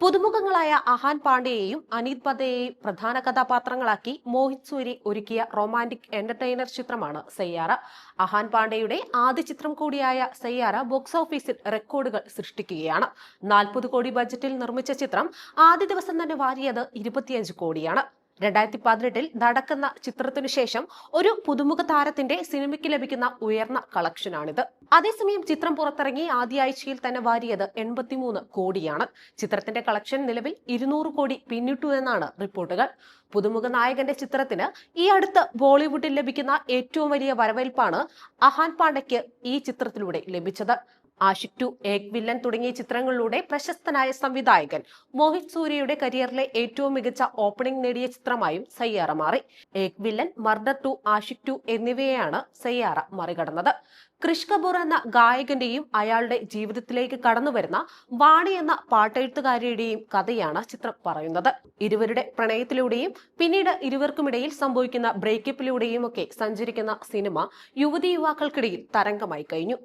പുതുമുഖങ്ങളായ അഹാൻ പാണ്ഡെയെയും അനീത് പതയെയും പ്രധാന കഥാപാത്രങ്ങളാക്കി മോഹിത് സൂരി ഒരുക്കിയ romantic entertainer ചിത്രമാണ് സയ്യാറ. അഹാൻ പാണ്ഡെയുടെ ആദ്യ ചിത്രം കൂടിയായ സയ്യാറ ബോക്സ് ഓഫീസിൽ റെക്കോർഡുകൾ സൃഷ്ടിക്കുകയാണ്. 40 കോടി ബജറ്റിൽ നിർമ്മിച്ച ചിത്രം ആദ്യ ദിവസം തന്നെ വാരിയത് 25 കോടിയാണ്. 2018-ൽ നടക്കുന്ന ചിത്രത്തിനു ശേഷം ഒരു പുതുമുഖ താരത്തിന്റെ സിനിമയ്ക്ക് ലഭിക്കുന്ന ഉയർന്ന കളക്ഷനാണിത്. അതേസമയം ചിത്രം പുറത്തിറങ്ങി ആദ്യ ആഴ്ചയിൽ തന്നെ വാരിയത് 83 കോടിയാണ്. ചിത്രത്തിന്റെ കളക്ഷൻ നിലവിൽ 200 കോടി പിന്നിട്ടു എന്നാണ് റിപ്പോർട്ടുകൾ. പുതുമുഖ നായകന്റെ ചിത്രത്തിന് ഈ അടുത്ത് ബോളിവുഡിൽ ലഭിക്കുന്ന ഏറ്റവും വലിയ വരവേൽപ്പാണ് അഹാൻ പാണ്ഡെയ്ക്ക് ഈ ചിത്രത്തിലൂടെ ലഭിച്ചത്. ആഷിക് 2, ഏക് വില്ലൻ തുടങ്ങിയ ചിത്രങ്ങളിലൂടെ പ്രശസ്തനായ സംവിധായകൻ മോഹിത് സൂര്യയുടെ കരിയറിലെ ഏറ്റവും മികച്ച ഓപ്പണിംഗ് നേടിയ ചിത്രമായും സയ്യാറ മാറി. ഏക് വില്ലൻ, മർഡർ 2, ആഷിക് 2 എന്നിവയെയാണ് സയ്യാറ മറികടന്നത്. ക്രിഷ് കപൂർ എന്ന ഗായകന്റെയും അയാളുടെ ജീവിതത്തിലേക്ക് കടന്നുവരുന്ന വാണി എന്ന പാട്ടെഴുത്തുകാരിയുടെയും കഥയാണ് ചിത്രം പറയുന്നത്. ഇരുവരുടെ പ്രണയത്തിലൂടെയും പിന്നീട് ഇരുവർക്കുമിടയിൽ സംഭവിക്കുന്ന ബ്രേക്കപ്പിലൂടെയും ഒക്കെ സഞ്ചരിക്കുന്ന സിനിമ യുവതി യുവാക്കൾക്കിടയിൽ തരംഗമായി കഴിഞ്ഞു.